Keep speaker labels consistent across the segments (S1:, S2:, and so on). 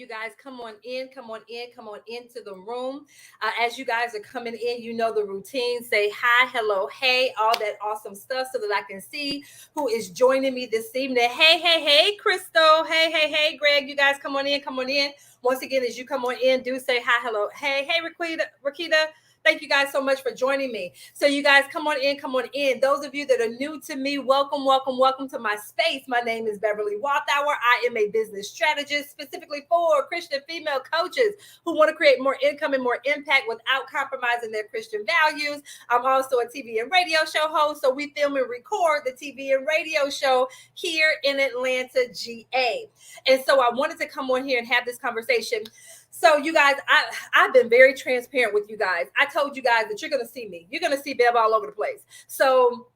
S1: you guys. Come on in, come on in, come on into the room. As you guys are coming in, you know the routine. Say hi, hello, hey, all that awesome stuff so that I can see who is joining me this evening. Hey, hey, hey, Crystal. Hey, hey, hey, Greg. You guys come on in, come on in. Once again, as you come on in, do say hi, hello, hey, hey, Rakita. Thank you guys so much for joining me. So you guys come on in, come on in. Those of you that are new to me, welcome, welcome, welcome to my space. My name is Beverly Walthour. I am a business strategist specifically for Christian female coaches who want to create more income and more impact without compromising their Christian values. I'm also a TV and radio show host. So we film and record the TV and radio show here in Atlanta, GA. And so I wanted to come on here and have this conversation. So you guys, I've been very transparent with you guys. I told you guys that you're going to see me. You're going to see Bev all over the place. So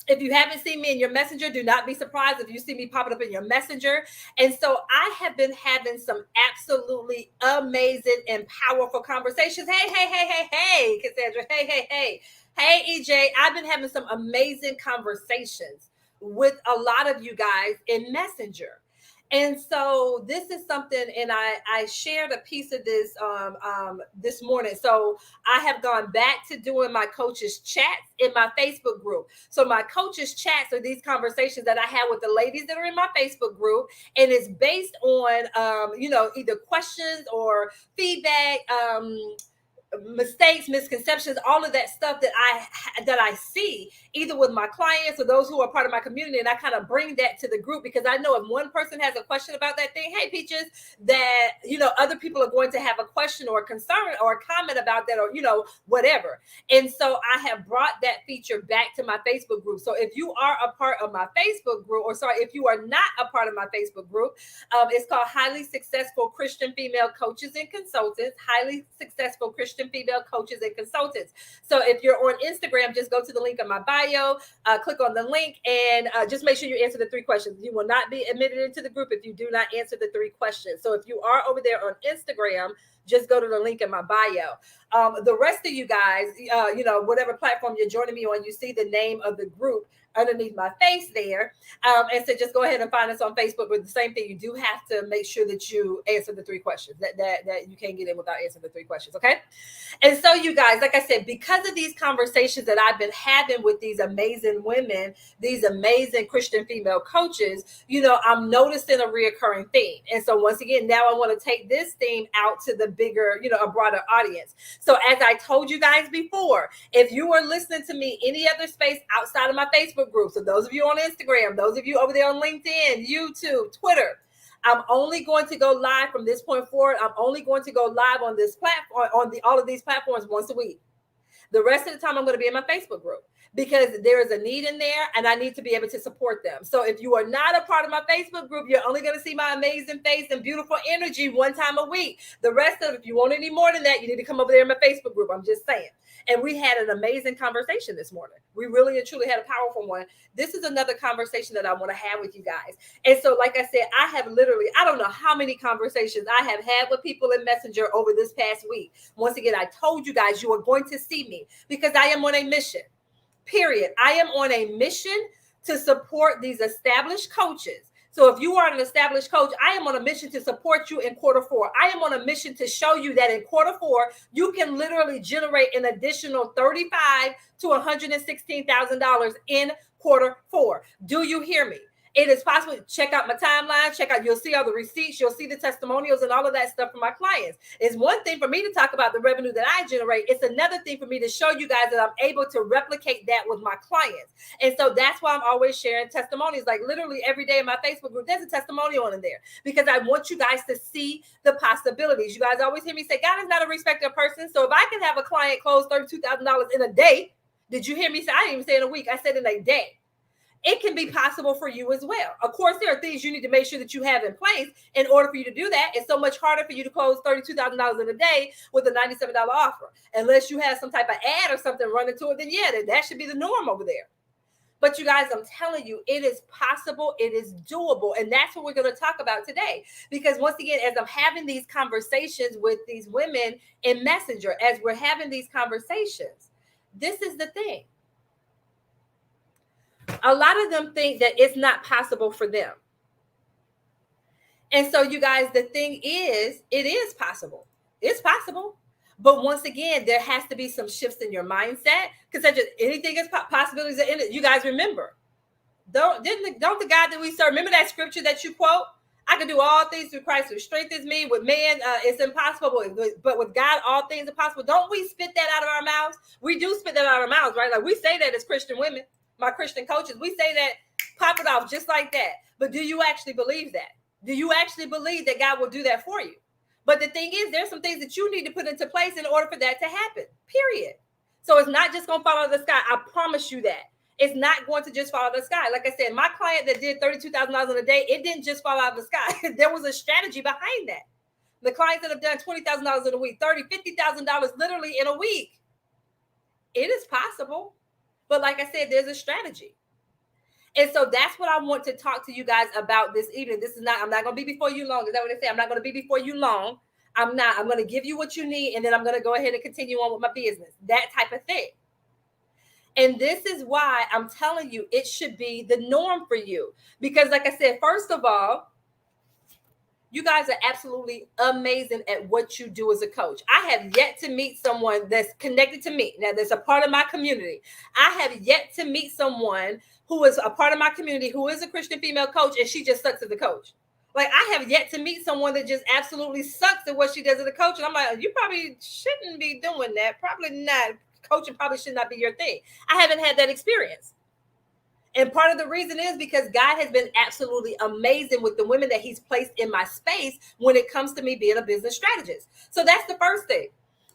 S1: if you haven't seen me in your messenger, do not be surprised if you see me popping up in your messenger. And so I have been having some absolutely amazing and powerful conversations. Hey, hey, hey, hey, hey, Cassandra. Hey, hey, hey. Hey, EJ. I've been having some amazing conversations with a lot of you guys in Messenger. And so this is something, and I shared a piece of this morning. So I have gone back to doing my coaches chats in my Facebook group. So my coaches chats are these conversations that I have with the ladies that are in my Facebook group, and it's based on either questions or feedback, mistakes, misconceptions, all of that stuff that I see either with my clients or those who are part of my community, and I kind of bring that to the group because I know if one person has a question about that thing, hey Peaches, that other people are going to have a question or a concern or a comment about that, or whatever. And so I have brought that feature back to my Facebook group. So if you are a part of my Facebook group, or sorry, if you are not a part of my Facebook group, it's called Highly Successful Christian Female Coaches and Consultants. Highly Successful Christian Female Coaches and Consultants. So if you're on Instagram, just go to the link in my bio, click on the link, and just make sure you answer the 3 questions. You will not be admitted into the group if you do not answer the 3 questions. So if you are over there on Instagram, just go to the link in my bio. The rest of you guys, whatever platform you're joining me on, you see the name of the group underneath my face there. And so just go ahead and find us on Facebook with the same thing. You do have to make sure that you answer the 3 questions, that you can't get in without answering the 3 questions. Okay. And so you guys, like I said, because of these conversations that I've been having with these amazing women, these amazing Christian female coaches, I'm noticing a reoccurring theme. And so once again, now I want to take this theme out to the bigger, a broader audience. So as I told you guys before, if you are listening to me any other space outside of my Facebook group, so those of you on Instagram, those of you over there on LinkedIn, YouTube, Twitter, I'm only going to go live from this point forward. I'm only going to go live on this platform, on all of these platforms once a week. The rest of the time, I'm going to be in my Facebook group because there is a need in there and I need to be able to support them. So if you are not a part of my Facebook group, you're only going to see my amazing face and beautiful energy one time a week. The rest of it, if you want any more than that, you need to come over there in my Facebook group. I'm just saying. And we had an amazing conversation this morning. We really and truly had a powerful one. This is another conversation that I want to have with you guys. And so, like I said, I have literally, I don't know how many conversations I have had with people in Messenger over this past week. Once again, I told you guys you are going to see me because I am on a mission. Period. I am on a mission to support these established coaches. So if you are an established coach, I am on a mission to support you in Q4. I am on a mission to show you that in Q4, you can literally generate an additional $35,000 to $116,000 in Q4. Do you hear me? It is possible. Check out my timeline. You'll see all the receipts. You'll see the testimonials and all of that stuff from my clients. It's one thing for me to talk about the revenue that I generate. It's another thing for me to show you guys that I'm able to replicate that with my clients. And so that's why I'm always sharing testimonies. Like literally every day in my Facebook group, there's a testimonial in there because I want you guys to see the possibilities. You guys always hear me say, God is not a respecter of person. So if I can have a client close $32,000 in a day, did you hear me say? I didn't even say in a week. I said in a day. It can be possible for you as well. Of course, there are things you need to make sure that you have in place in order for you to do that. It's so much harder for you to close $32,000 in a day with a $97 offer. Unless you have some type of ad or something running to it, then yeah, that should be the norm over there. But you guys, I'm telling you, it is possible. It is doable. And that's what we're going to talk about today. Because once again, as I'm having these conversations with these women in Messenger, as we're having these conversations, this is the thing. A lot of them think that it's not possible for them. And so, you guys, the thing is, it is possible. It's possible. But once again, there has to be some shifts in your mindset, because anything is possibilities are in it. You guys remember, don't the God that we serve, remember that scripture that you quote? I can do all things through Christ who strengthens me. With man, it's impossible, but with God, all things are possible. Don't we spit that out of our mouths? We do spit that out of our mouths, right? Like we say that as Christian women, my Christian coaches, we say that, pop it off just like that. But do you actually believe that? Do you actually believe that God will do that for you? But the thing is, there's some things that you need to put into place in order for that to happen, period. So it's not just going to fall out of the sky. I promise you that. It's not going to just fall out of the sky. Like I said, my client that did $32,000 in a day, it didn't just fall out of the sky. There was a strategy behind that. The clients that have done $20,000 in a week, $30,000, $50,000 literally in a week, it is possible. But like I said, there's a strategy. And so that's what I want to talk to you guys about this evening. I'm not going to be before you long. Is that what they say? I'm not going to be before you long. I'm going to give you what you need, and then I'm going to go ahead and continue on with my business. That type of thing. And this is why I'm telling you, it should be the norm for you. Because like I said, first of all, you guys are absolutely amazing at what you do as a coach. I have yet to meet someone that's connected to me. Now, that's a part of my community. I have yet to meet someone who is a part of my community who is a Christian female coach, and she just sucks as a coach. Like, I have yet to meet someone that just absolutely sucks at what she does as a coach. And I'm like, you probably shouldn't be doing that. Probably not. Coaching probably should not be your thing. I haven't had that experience. And part of the reason is because God has been absolutely amazing with the women that he's placed in my space when it comes to me being a business strategist. So that's the first thing.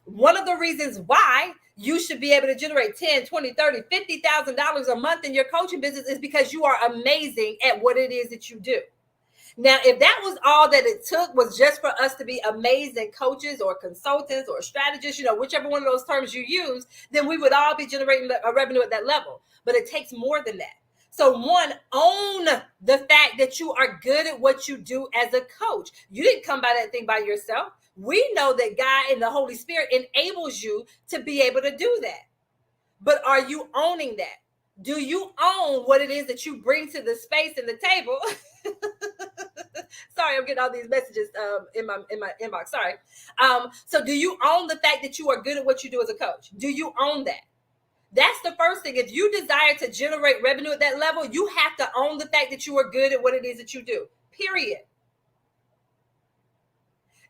S1: One of the reasons why you should be able to generate $10, $20, $30, $50,000 a month in your coaching business is because you are amazing at what it is that you do. Now, if that was all that it took, was just for us to be amazing coaches or consultants or strategists, whichever one of those terms you use, then we would all be generating a revenue at that level. But it takes more than that. So one, own the fact that you are good at what you do as a coach. You didn't come by that thing by yourself. We know that God and the Holy Spirit enables you to be able to do that. But are you owning that? Do you own what it is that you bring to the space and the table? Sorry, I'm getting all these messages in my inbox. Sorry. So do you own the fact that you are good at what you do as a coach? Do you own that? That's the first thing. If you desire to generate revenue at that level, you have to own the fact that you are good at what it is that you do. Period.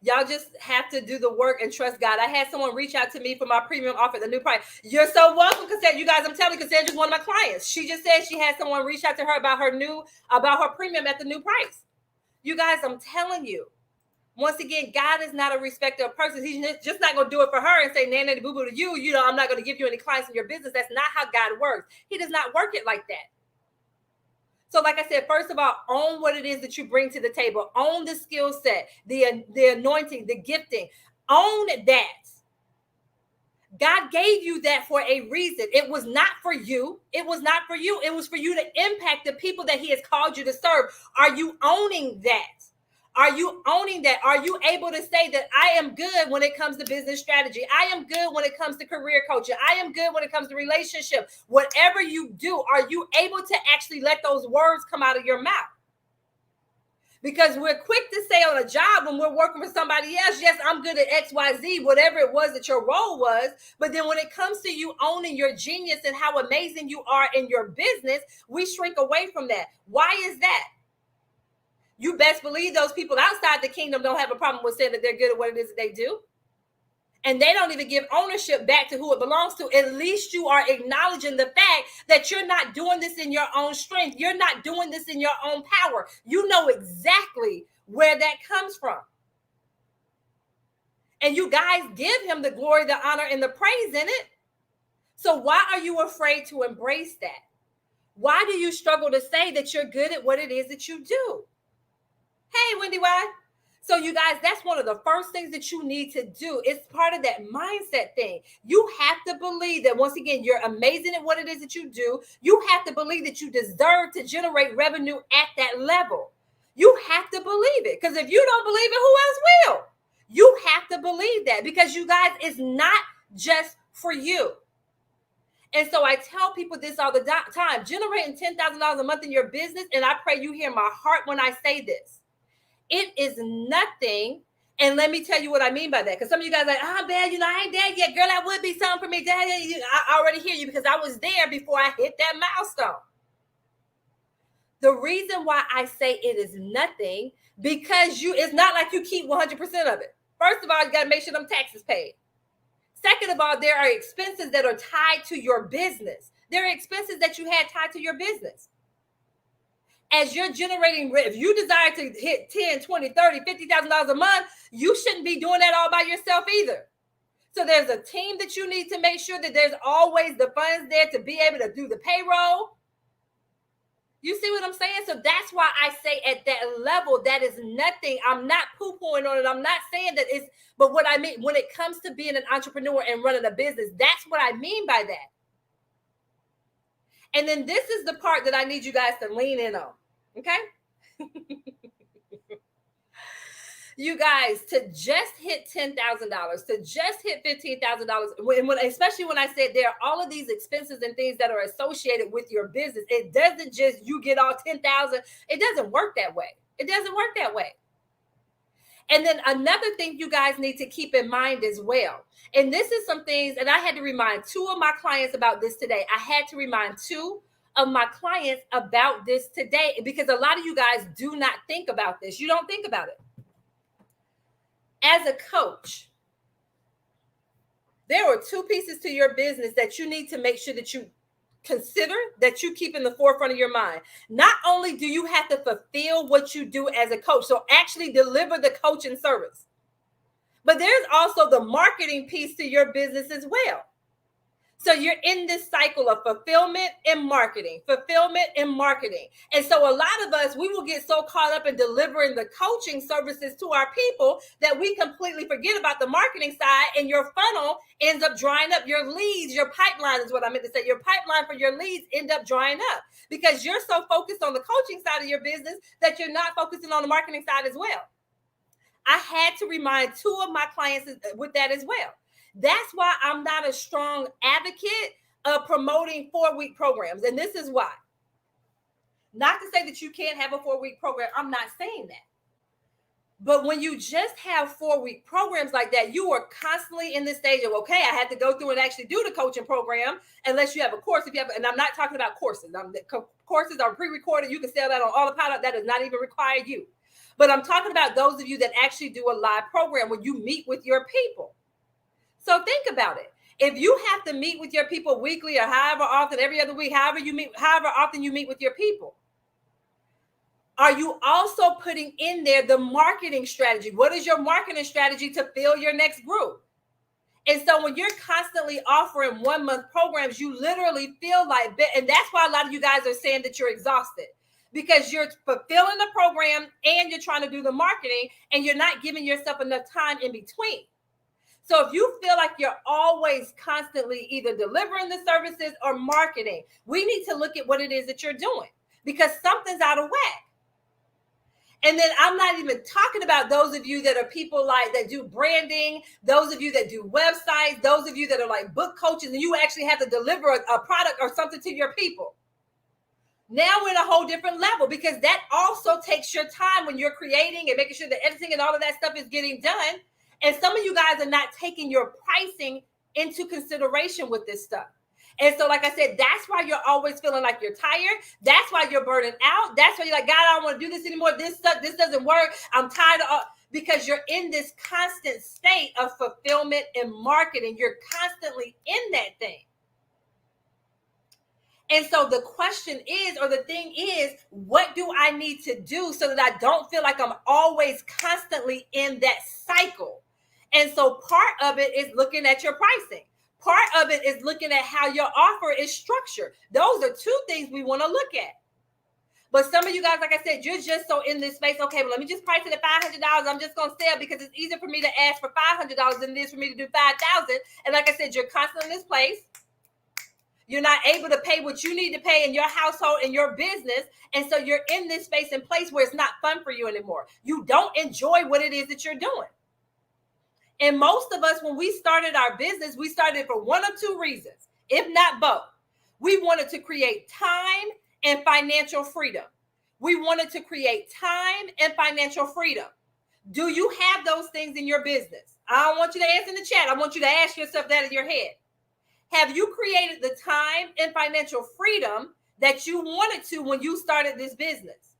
S1: Y'all just have to do the work and trust God. I had someone reach out to me for my premium offer, the new price. You're so welcome, Cassandra. You guys, I'm telling you, Cassandra's one of my clients. She just said she had someone reach out to her about her premium at the new price. You guys, I'm telling you, once again, God is not a respecter of persons. He's just not going to do it for her and say, nanny boo boo to you. I'm not going to give you any clients in your business. That's not how God works. He does not work it like that. So like I said, first of all, own what it is that you bring to the table. Own the skill set, the anointing, the gifting. Own that. God gave you that for a reason. It was not for you. It was not for you. It was for you to impact the people that he has called you to serve. Are you owning that? Are you owning that? Are you able to say that I am good when it comes to business strategy? I am good when it comes to career coaching. I am good when it comes to relationship. Whatever you do, are you able to actually let those words come out of your mouth? Because we're quick to say on a job when we're working for somebody else, yes, I'm good at X, Y, Z, whatever it was that your role was. But then when it comes to you owning your genius and how amazing you are in your business, we shrink away from that. Why is that? You best believe those people outside the kingdom don't have a problem with saying that they're good at what it is that they do. And they don't even give ownership back to who it belongs to. At least you are acknowledging the fact that you're not doing this in your own strength. You're not doing this in your own power. You know exactly where that comes from. And you guys give him the glory, the honor, and the praise in it. So why are you afraid to embrace that? Why do you struggle to say that you're good at what it is that you do? Hey, Wendy, why? So you guys, that's one of the first things that you need to do. It's part of that mindset thing. You have to believe that, once again, you're amazing at what it is that you do. You have to believe that you deserve to generate revenue at that level. You have to believe it, because if you don't believe it, who else will? You have to believe that, because you guys, it's not just for you. And so I tell people this all the time, generating $10,000 a month in your business, and I pray you hear my heart when I say this. It is nothing. And let me tell you what I mean by that. Because some of you guys are like, bad, I ain't dead yet. Girl, that would be something for me. Dad, I already hear you because I was there before I hit that milestone. The reason why I say it is nothing, because it's not like you keep 100% of it. First of all, you got to make sure them taxes paid. Second of all, there are expenses that are tied to your business. There are expenses that you had tied to your business. As you're generating, if you desire to hit 10, 20, 30, $50,000 a month, you shouldn't be doing that all by yourself either. So there's a team that you need to make sure that there's always the funds there to be able to do the payroll. You see what I'm saying? So that's why I say at that level, that is nothing. I'm not poo-pooing on it. I'm not saying that it's, but what I mean, when it comes to being an entrepreneur and running a business, that's what I mean by that. And then this is the part that I need you guys to lean in on. Okay? You guys, to just hit $10,000, to just hit $15,000, especially when I said there are all of these expenses and things that are associated with your business, it doesn't just you get all 10,000. It doesn't work that way. It doesn't work that way. And then another thing you guys need to keep in mind as well, and this is some things, and I had to remind 2 of my clients about this today. I had to remind 2 of my clients about this today because a lot of you guys do not think about this. You don't think about it. As a coach, there are 2 pieces to your business that you need to make sure that you consider, that you keep in the forefront of your mind. Not only do you have to fulfill what you do as a coach, so actually deliver the coaching service, but there's also the marketing piece to your business as well. So you're in this cycle of fulfillment and marketing, And so a lot of us, we will get so caught up in delivering the coaching services to our people that we completely forget about the marketing side, and your funnel ends up drying up. Your leads, your pipeline is what I meant to say. Your pipeline for your leads end up drying up because you're so focused on the coaching side of your business that you're not focusing on the marketing side as well. I had to remind 2 of my clients with that as well. That's why I'm not a strong advocate of promoting 4-week programs. And this is why. Not to say that you can't have a 4-week program. I'm not saying that. But when you just have 4-week programs like that, you are constantly in this stage of, okay, I had to go through and actually do the coaching program unless you have a course. And I'm not talking about courses. Courses are pre-recorded. You can sell that on Autopilot. That does not even require you. But I'm talking about those of you that actually do a live program when you meet with your people. So think about it. If you have to meet with your people weekly or however often, every other week, however often you meet with your people, are you also putting in there the marketing strategy? What is your marketing strategy to fill your next group? And so when you're constantly offering 1-month programs, you literally feel like, and that's why a lot of you guys are saying that you're exhausted, because you're fulfilling the program and you're trying to do the marketing and you're not giving yourself enough time in between. So if you feel like you're always constantly either delivering the services or marketing, we need to look at what it is that you're doing because something's out of whack. And then I'm not even talking about those of you that are people like that do branding, those of you that do websites, those of you that are like book coaches, and you actually have to deliver a product or something to your people. Now we're in a whole different level because that also takes your time when you're creating and making sure the editing and all of that stuff is getting done. And some of you guys are not taking your pricing into consideration with this stuff. And so, like I said, that's why you're always feeling like you're tired. That's why you're burning out. That's why you're like, God, I don't want to do this anymore. This doesn't work. I'm tired of, because you're in this constant state of fulfillment and marketing. You're constantly in that thing. And so the question is, or the thing is, what do I need to do so that I don't feel like I'm always constantly in that cycle? And so part of it is looking at your pricing. Part of it is looking at how your offer is structured. Those are 2 things we want to look at. But some of you guys, like I said, you're just so in this space. Okay, well, let me just price it at $500. I'm just going to sell because it's easier for me to ask for $500 than it is for me to do $5,000. And like I said, you're constantly in this place. You're not able to pay what you need to pay in your household, in your business. And so you're in this space and place where it's not fun for you anymore. You don't enjoy what it is that you're doing. And most of us, when we started our business, we started for 1 or 2 reasons, if not both. We wanted to create time and financial freedom. We wanted to create time and financial freedom. Do you have those things in your business? I don't want you to answer in the chat. I want you to ask yourself that in your head. Have you created the time and financial freedom that you wanted to when you started this business?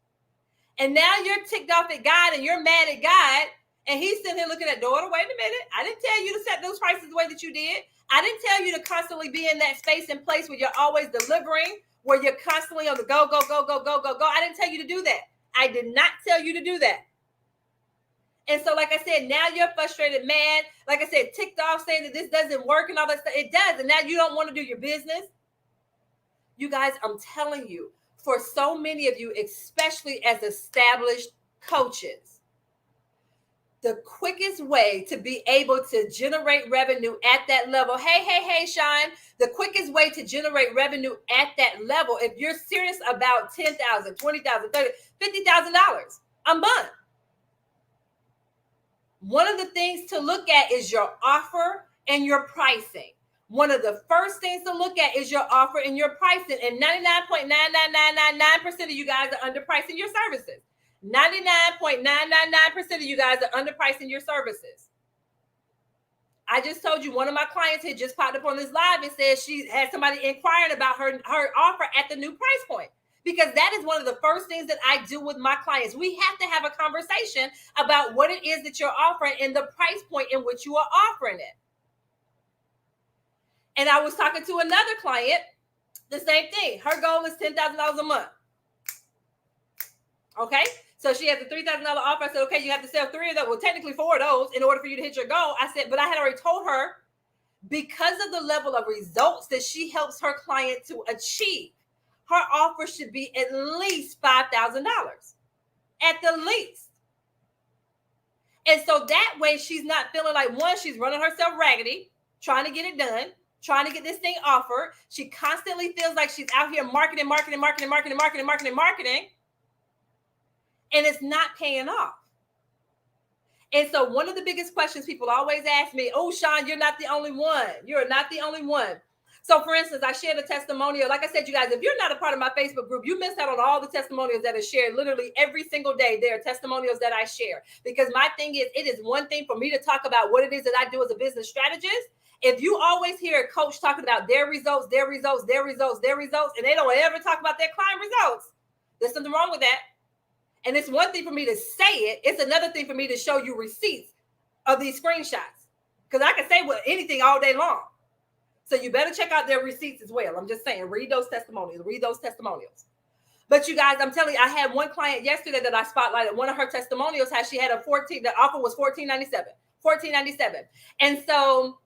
S1: And now you're ticked off at God and you're mad at God, and he's sitting here looking at daughter, wait a minute. I didn't tell you to set those prices the way that you did. I didn't tell you to constantly be in that space and place where you're always delivering, where you're constantly on the go, go, go, go, go, go, go. I didn't tell you to do that. I did not tell you to do that. And so, like I said, now you're frustrated, mad, like I said, ticked off, saying that this doesn't work and all that stuff. It does. And now you don't want to do your business. You guys, I'm telling you, for so many of you, especially as established coaches, the quickest way to be able to generate revenue at that level, hey, Sean, the quickest way to generate revenue at that level, if you're serious about $10,000, $20,000, $30,000, $50,000 a month, one of the things to look at is your offer and your pricing. One of the first things to look at is your offer and your pricing. And 99.99999% of you guys are underpricing your services. 99.999% of you guys are underpricing your services. I just told you one of my clients had just popped up on this live and said she had somebody inquiring about her offer at the new price point. Because that is one of the first things that I do with my clients. We have to have a conversation about what it is that you're offering and the price point in which you are offering it. And I was talking to another client, the same thing. Her goal is $10,000 a month. Okay? So she has a $3,000 offer. I said, okay, you have to sell 3 of those. Well, technically 4 of those in order for you to hit your goal. I said, but I had already told her, because of the level of results that she helps her client to achieve, her offer should be at least $5,000, at the least. And so that way she's not feeling like, one, she's running herself raggedy, trying to get it done, trying to get this thing offered. She constantly feels like she's out here marketing, and it's not paying off. And so one of the biggest questions people always ask me, oh, Sean, you're not the only one. You're not the only one. So, for instance, I shared a testimonial. Like I said, you guys, if you're not a part of my Facebook group, you missed out on all the testimonials that are shared literally every single day. There are testimonials that I share. Because my thing is, it is one thing for me to talk about what it is that I do as a business strategist. If you always hear a coach talking about their results, and they don't ever talk about their client results, there's something wrong with that. And it's one thing for me to say it. It's another thing for me to show you receipts of these screenshots. Because I can say anything all day long. So you better check out their receipts as well. I'm just saying, read those testimonials. But you guys, I'm telling you, I had one client yesterday that I spotlighted. One of her testimonials, how she had the offer was $14.97. And so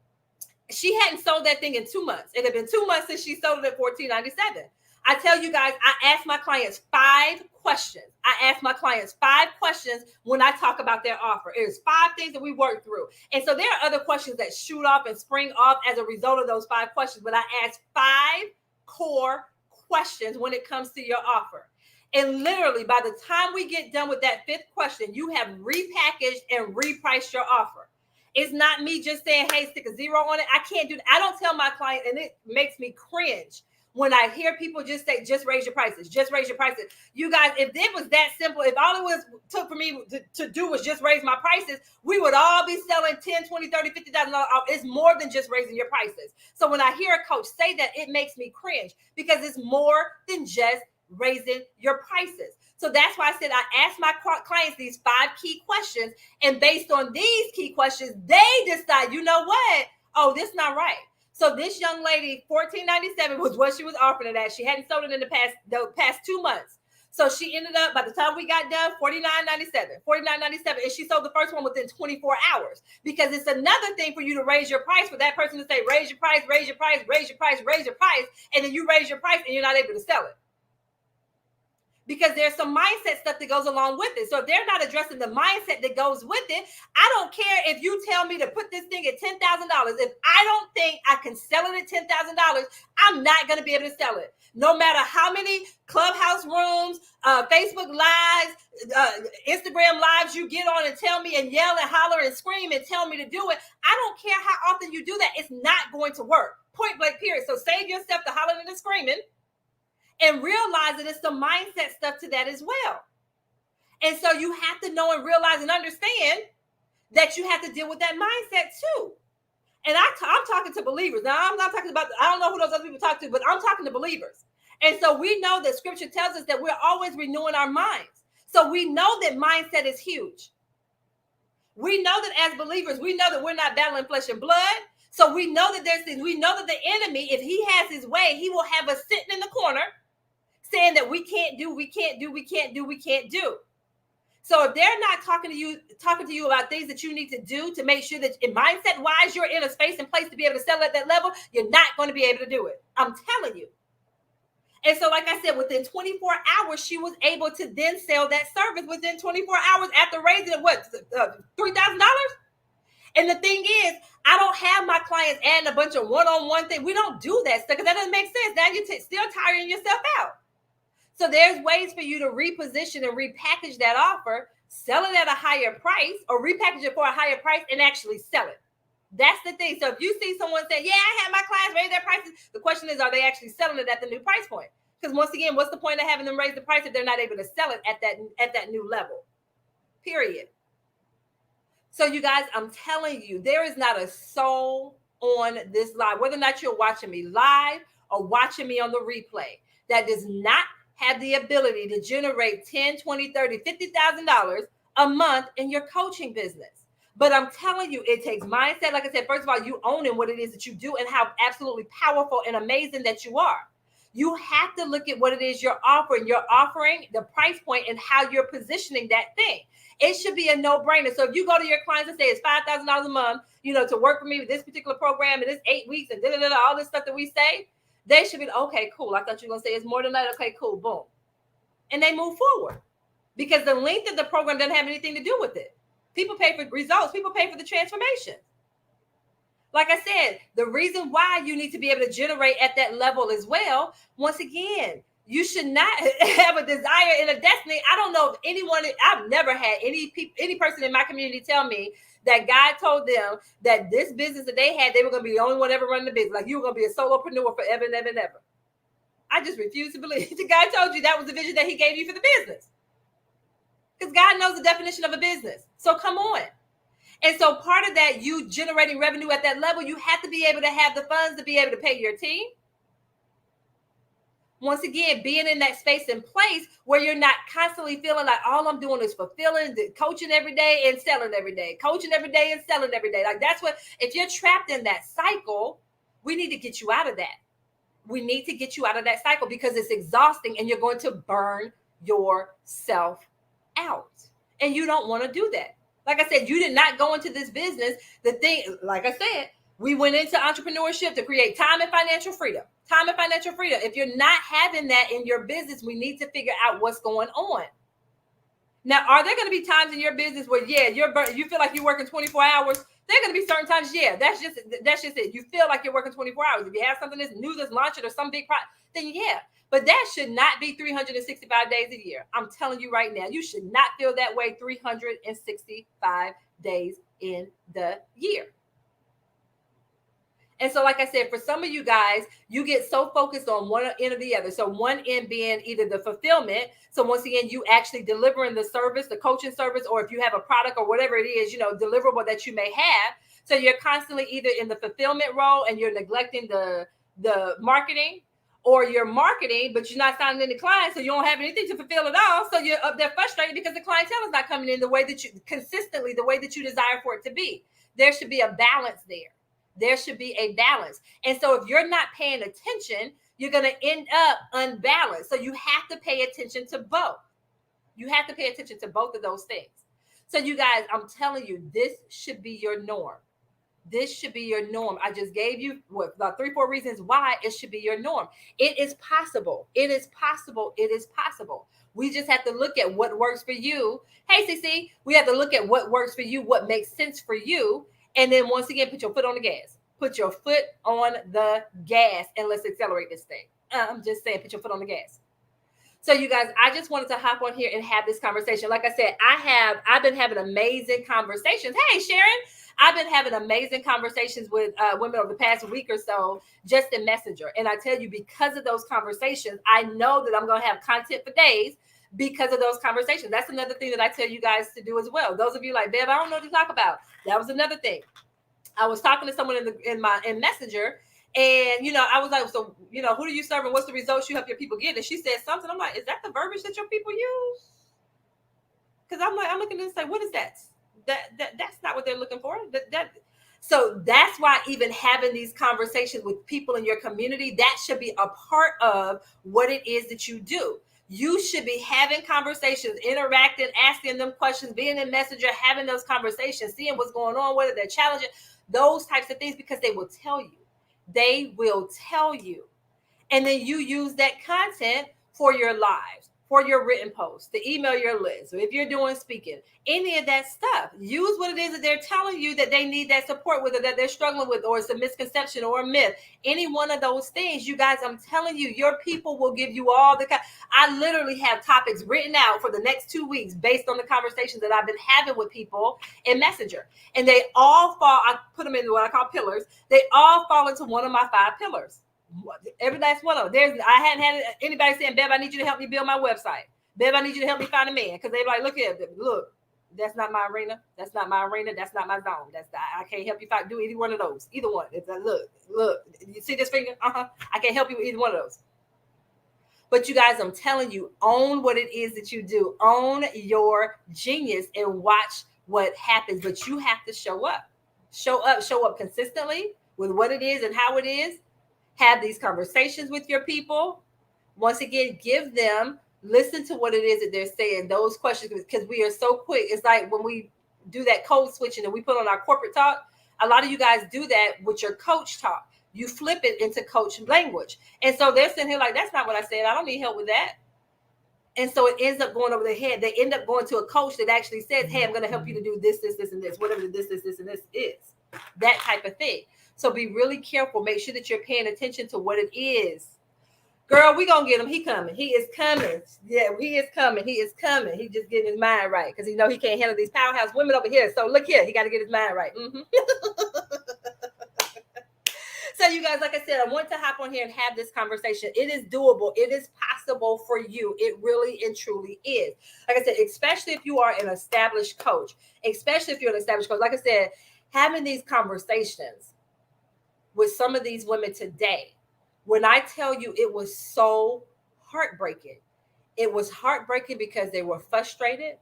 S1: she hadn't sold that thing in 2 months. It had been 2 months since she sold it at $14.97. I tell you guys, I ask my clients 5 questions. When I talk about their offer. There's 5 things that we work through. And so there are other questions that shoot off and spring off as a result of those 5 questions. But I ask 5 core questions when it comes to your offer. And literally, by the time we get done with that 5th question, you have repackaged and repriced your offer. It's not me just saying, hey, stick a 0 on it. I can't do that. I don't tell my client, and it makes me cringe when I hear people just say, just raise your prices, just raise your prices. You guys, if it was that simple, if all it took for me to do was just raise my prices, we would all be selling $10, $20, $30, $50,000 off. It's more than just raising your prices. So when I hear a coach say that, it makes me cringe because it's more than just raising your prices. So that's why I said I ask my clients these 5 key questions. And based on these key questions, they decide, you know what? Oh, this is not right. So this young lady, $14.97 was what she was offering it at. She hadn't sold it in the past 2 months. So she ended up, by the time we got done, $49.97, and she sold the first one within 24 hours. Because it's another thing for you to raise your price, for that person to say, raise your price, raise your price, raise your price, raise your price, and then you raise your price and you're not able to sell it. Because there's some mindset stuff that goes along with it. So if they're not addressing the mindset that goes with it, I don't care if you tell me to put this thing at $10,000. If I don't think I can sell it at $10,000, I'm not going to be able to sell it. No matter how many Clubhouse rooms, Facebook Lives, Instagram Lives you get on and tell me and yell and holler and scream and tell me to do it, I don't care how often you do that. It's not going to work. Point blank period. So save yourself the hollering and the screaming. and realize that it's some mindset stuff to that as well. And so you have to know and realize and understand that you have to deal with that mindset too. And I'm talking to believers. Now, I'm not talking about, I don't know who those other people talk to, but I'm talking to believers. And so we know that scripture tells us that we're always renewing our minds. So we know that mindset is huge. We know that as believers, we know that we're not battling flesh and blood. So we know that there's things, we know that the enemy, if he has his way, he will have us sitting in the corner saying that we can't do. So if they're not talking to you about things that you need to do to make sure that mindset wise, you're in a space and place to be able to sell at that level, you're not going to be able to do it. I'm telling you. And so, like I said, within 24 hours, she was able to then sell that service within 24 hours after raising $3,000. And the thing is, I don't have my clients adding a bunch of one-on-one things. We don't do that stuff because that doesn't make sense. Now you're still tiring yourself out. So there's ways for you to reposition and repackage that offer, sell it at a higher price, or repackage it for a higher price and actually sell it. That's the thing. So if you see someone say, yeah, I had my clients raise their prices, the question is, are they actually selling it at the new price point? Because once again, what's the point of having them raise the price if they're not able to sell it at that new level? Period. So you guys, I'm telling you, there is not a soul on this live, whether or not you're watching me live or watching me on the replay, that does not have the ability to generate $10, $20, $30, $50,000 a month in your coaching business. But I'm telling you, it takes mindset. Like I said, first of all, you owning what it is that you do and how absolutely powerful and amazing that you are. You have to look at what it is you're offering. You're offering the price point and how you're positioning that thing. It should be a no-brainer. So if you go to your clients and say it's $5,000 a month, to work for me with this particular program and it's 8 weeks and all this stuff that we say, they should be, okay, cool. I thought you were going to say it's more than that. Okay, cool. Boom. And they move forward because the length of the program doesn't have anything to do with it. People pay for results. People pay for the transformation. Like I said, the reason why you need to be able to generate at that level as well, once again, you should not have a desire and a destiny. I don't know if anyone, I've never had any person in my community tell me that God told them that this business that they had, they were going to be the only one ever running the business. Like you were going to be a solopreneur forever and ever and ever. I just refuse to believe the God told you that was the vision that he gave you for the business. Because God knows the definition of a business. So come on. And so part of that, you generating revenue at that level, you have to be able to have the funds to be able to pay your team. Once again, being in that space and place where you're not constantly feeling like all I'm doing is fulfilling, coaching every day and selling every day, coaching every day and selling every day. Like that's what, if you're trapped in that cycle, we need to get you out of that. We need to get you out of that cycle because it's exhausting and you're going to burn yourself out. And you don't want to do that. Like I said, you did not go into this business. The thing, like I said, we went into entrepreneurship to create time and financial freedom. Time and financial freedom. If you're not having that in your business, we need to figure out what's going on. Now, are there going to be times in your business where, you feel like you're working 24 hours? There are going to be certain times, that's just it. You feel like you're working 24 hours. If you have something that's new, that's launching or some big project, then yeah. But that should not be 365 days a year. I'm telling you right now, you should not feel that way 365 days in the year. And so, like I said, for some of you guys, you get so focused on one end or the other. So one end being either the fulfillment. So once again, you actually delivering the service, the coaching service, or if you have a product or whatever it is, deliverable that you may have. So you're constantly either in the fulfillment role and you're neglecting the marketing, or you're marketing, but you're not signing any clients. So you don't have anything to fulfill at all. So you're up there frustrated because the clientele is not coming in the way that you consistently, the way that you desire for it to be. There should be a balance there. There should be a balance. And so if you're not paying attention, you're going to end up unbalanced. So you have to pay attention to both. You have to pay attention to both of those things. So you guys, I'm telling you, this should be your norm. This should be your norm. I just gave you about 3-4 reasons why it should be your norm. It is possible. It is possible. It is possible. We just have to look at what works for you. Hey, CC, we have to look at what works for you, what makes sense for you. And then once again, put your foot on the gas. Put your foot on the gas and let's accelerate this thing. I'm just saying, put your foot on the gas. So you guys, I just wanted to hop on here and have this conversation. Like I said, I've been having amazing conversations. Hey, Sharon, I've been having amazing conversations with women over the past week or so, just in Messenger. And I tell you, because of those conversations, I know that I'm going to have content for days because of those conversations. That's another thing that I tell you guys to do as well. Those of you like, Bev, I don't know what to talk about. That was another thing. I was talking to someone in Messenger, and I was like, so who do you serve and what's the results you help your people get? And she said something. I'm like, is that the verbiage that your people use? Because I'm looking at it and say, what is that? That's not what they're looking for. So that's why even having these conversations with people in your community, that should be a part of what it is that you do. You should be having conversations, interacting, asking them questions, being in Messenger, having those conversations, seeing what's going on, whether they're challenging, those types of things, because they will tell you. They will tell you. And then you use that content for your lives, for your written posts, to email your list, or if you're doing speaking, any of that stuff. Use what it is that they're telling you that they need that support with, or that they're struggling with, or it's a misconception or a myth. Any one of those things, you guys, I'm telling you, your people will give you all the. I literally have topics written out for the next 2 weeks based on the conversations that I've been having with people in Messenger. And they all fall, I put them into what I call pillars. They all fall into one of my 5 pillars. Every last one of them. I hadn't had anybody saying, Bev, I need you to help me build my website. Bev, I need you to help me find a man. Because they're like, look, that's not my arena. That's not my arena. That's not my zone. I can't help you do either one of those. Either one. It's like, look, you see this finger? I can't help you with either one of those. But you guys, I'm telling you, own what it is that you do. Own your genius and watch what happens. But you have to show up. Show up consistently with what it is and how it is. Have these conversations with your people. Once again, listen to what it is that they're saying, those questions, because we are so quick. It's like when we do that code switching and we put on our corporate talk, a lot of you guys do that with your coach talk. You flip it into coach language. And so they're sitting here like, that's not what I said. I don't need help with that. And so it ends up going over their head. They end up going to a coach that actually says, hey, I'm going to help you to do this, and this, whatever this, and this is. That type of thing. So be really careful. Make sure that you're paying attention to what it is. Girl, we going to get him. He coming. He is coming. Yeah, he is coming. He is coming. He just getting his mind right because he know he can't handle these powerhouse women over here. So look here. He got to get his mind right. Mm-hmm. So you guys, like I said, I want to hop on here and have this conversation. It is doable. It is possible for you. It really and truly is. Like I said, especially if you are an established coach, like I said, having these conversations with some of these women today, when I tell you it was so heartbreaking. It was heartbreaking because they were frustrated.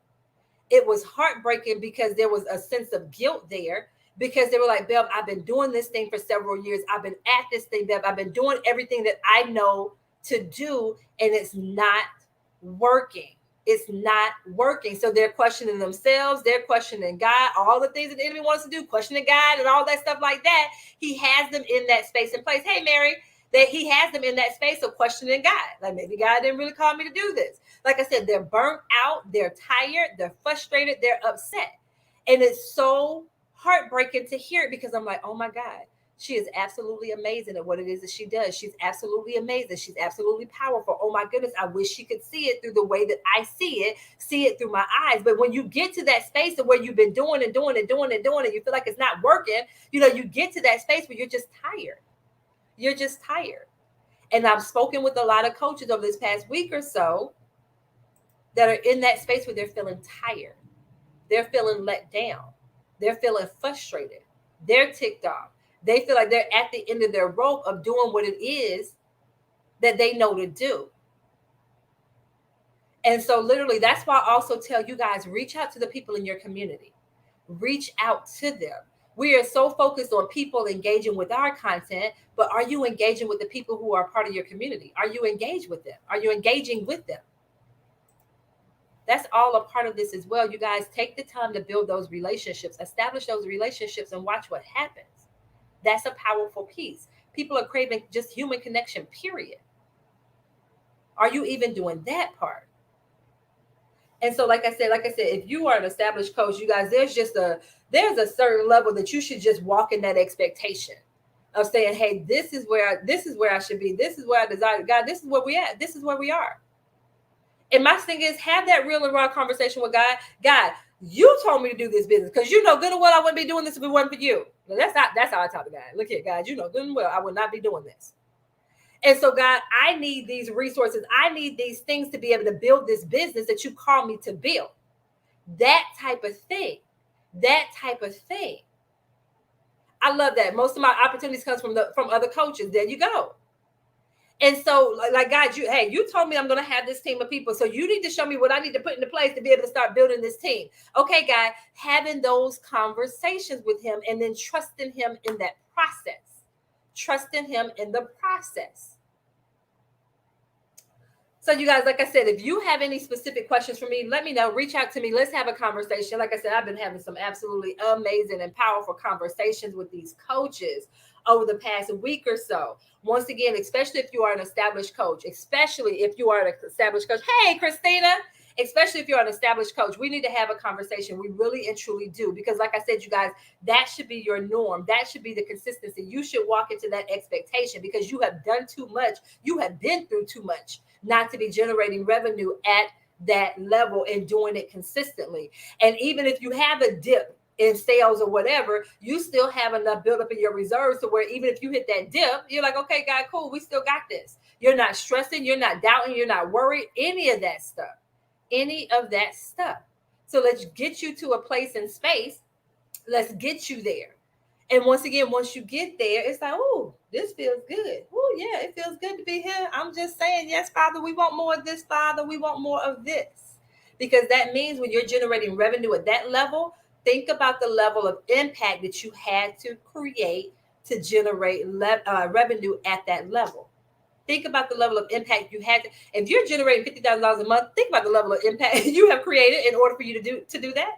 S1: It was heartbreaking because there was a sense of guilt there, because they were like, Bev, I've been doing this thing for several years. I've been at this thing, Bev. I've been doing everything that I know to do, and it's not working. It's not working. So they're questioning themselves. They're questioning God, all the things that the enemy wants to do, questioning God and all that stuff like that. He has them in that space and place. Hey, Mary, that he has them in that space of questioning God. Like, maybe God didn't really call me to do this. Like I said, they're burnt out. They're tired. They're frustrated. They're upset. And it's so heartbreaking to hear it, because I'm like, oh my God, she is absolutely amazing at what it is that she does. She's absolutely amazing. She's absolutely powerful. Oh my goodness, I wish she could see it through the way that I see it through my eyes. But when you get to that space of where you've been doing and you feel like it's not working, you get to that space where you're just tired. You're just tired. And I've spoken with a lot of coaches over this past week or so that are in that space where they're feeling tired. They're feeling let down. They're feeling frustrated. They're ticked off. They feel like they're at the end of their rope of doing what it is that they know to do. And so literally, that's why I also tell you guys, reach out to the people in your community. Reach out to them. We are so focused on people engaging with our content, but are you engaging with the people who are part of your community? Are you engaged with them? Are you engaging with them? That's all a part of this as well. You guys, take the time to build those relationships, establish those relationships, and watch what happens. That's a powerful piece. People are craving just human connection, period. Are you even doing that part? And so, like I said, if you are an established coach, you guys, there's a certain level that you should just walk in that expectation of saying, hey, this is where I should be. This is where I desire. God, this is where we at. This is where we are. And my thing is, have that real and raw conversation with God. God, You told me to do this business because you know good and well I wouldn't be doing this if it wasn't for you. Now, that's how I talk to God. Look here, God, you know good and well I would not be doing this. And so, God, I need these resources. I need these things to be able to build this business that you call me to build. That type of thing. That type of thing. I love that. Most of my opportunities comes from other coaches. There you go. And so, like God, you told me I'm going to have this team of people. So you need to show me what I need to put into place to be able to start building this team. Okay, God, having those conversations with him and then trusting him in that process. Trusting him in the process. So you guys, like I said, if you have any specific questions for me, let me know. Reach out to me. Let's have a conversation. Like I said, I've been having some absolutely amazing and powerful conversations with these coaches over the past week or so. Once again, especially if you are an established coach, especially if you are an established coach. Hey, Christina. Especially if you're an established coach, we need to have a conversation. We really and truly do. Because like I said, you guys, that should be your norm. That should be the consistency. You should walk into that expectation because you have done too much. You have been through too much not to be generating revenue at that level and doing it consistently. And even if you have a dip in sales or whatever, you still have enough build up in your reserves to where even if you hit that dip, you're like, okay, God, cool, we still got this. You're not stressing, you're not doubting, you're not worried, any of that stuff. Any of that stuff. So let's get you to a place and space. Let's get you there. And once again, once you get there, it's like, oh, this feels good. Oh, yeah, it feels good to be here. I'm just saying, yes, Father, we want more of this, Father. We want more of this. Because that means when you're generating revenue at that level, think about the level of impact that you had to create to generate revenue at that level. Think about the level of impact you had. If you're generating $50,000 a month, think about the level of impact you have created in order for you to do that.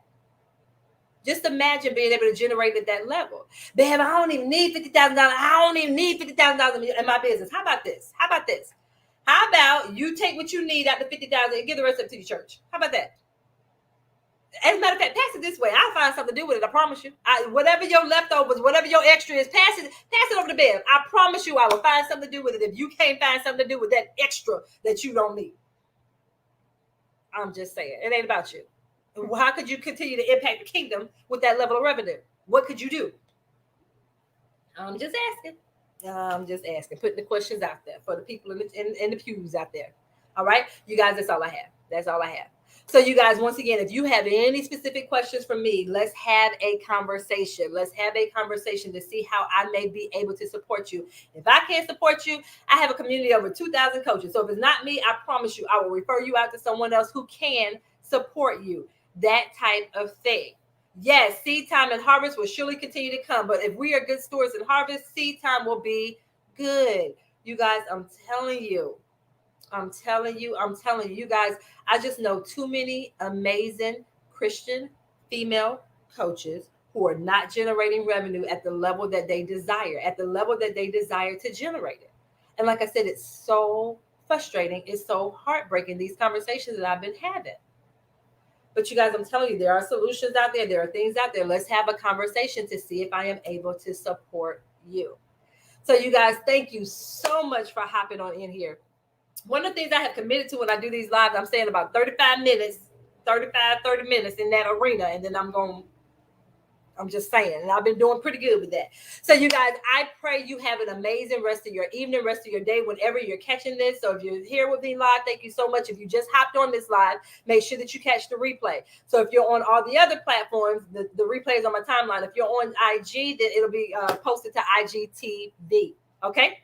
S1: Just imagine being able to generate at that level. Babe, I don't even need $50,000. I don't even need $50,000 in my business. How about this? How about this? How about you take what you need out the $50,000 and give the rest of it to your church? How about that? As a matter of fact, pass it this way. I'll find something to do with it. I promise you. Whatever your leftovers, whatever your extra is, pass it over the bed. I promise you I will find something to do with it if you can't find something to do with that extra that you don't need. I'm just saying. It ain't about you. How could you continue to impact the kingdom with that level of revenue? What could you do? I'm just asking. Putting the questions out there for the people in the pews out there. All right, you guys, that's all I have. That's all I have. So you guys, once again, if you have any specific questions for me, let's have a conversation. Let's have a conversation to see how I may be able to support you. If I can't support you, I have a community of over 2,000 coaches. So if it's not me, I promise you, I will refer you out to someone else who can support you. That type of thing. Yes, seed time and harvest will surely continue to come. But if we are good stewards in harvest, seed time will be good. You guys, I'm telling you, you guys, I just know too many amazing Christian female coaches who are not generating revenue at the level that they desire, to generate it. And like I said, it's so frustrating. It's so heartbreaking, these conversations that I've been having. But you guys, I'm telling you, there are solutions out there. There are things out there. Let's have a conversation to see if I am able to support you. So you guys, thank you so much for hopping on in here. One of the things I have committed to when I do these lives, I'm saying about 30 minutes in that arena. And then I'm just saying, and I've been doing pretty good with that. So you guys, I pray you have an amazing rest of your evening, rest of your day, whenever you're catching this. So if you're here with me live, thank you so much. If you just hopped on this live, make sure that you catch the replay. So if you're on all the other platforms, the replay is on my timeline. If you're on IG, then it'll be posted to IGTV. Okay.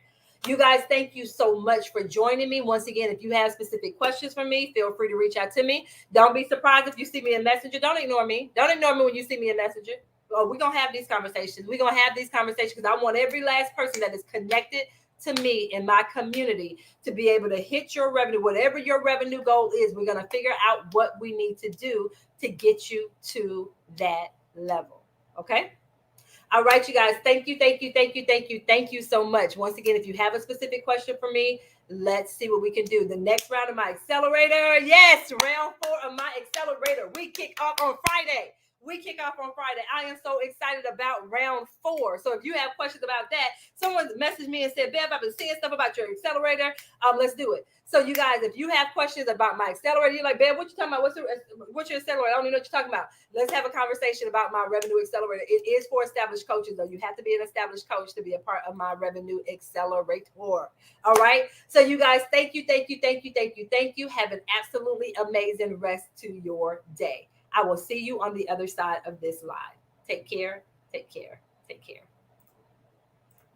S1: You guys, thank you so much for joining me. Once again, if you have specific questions for me, feel free to reach out to me. Don't be surprised if you see me in Messenger. Don't ignore me. Don't ignore me when you see me in Messenger. We're going to have these conversations. We're going to have these conversations because I want every last person that is connected to me in my community to be able to hit your revenue. Whatever your revenue goal is, we're going to figure out what we need to do to get you to that level. Okay? All right, you guys. Thank you so much. Once again, if you have a specific question for me, let's see what we can do. The next round of my accelerator. Yes, round 4 of my accelerator. We kick off on Friday. We kick off on Friday. I am so excited about round 4. So if you have questions about that, someone messaged me and said, Bev, I've been seeing stuff about your accelerator. Let's do it. So you guys, if you have questions about my accelerator, you're like, Bev, what you talking about? What's your accelerator? I don't even know what you're talking about. Let's have a conversation about my revenue accelerator. It is for established coaches, though. You have to be an established coach to be a part of my revenue accelerator. All right. So you guys, thank you. Have an absolutely amazing rest to your day. I will see you on the other side of this live. Take care.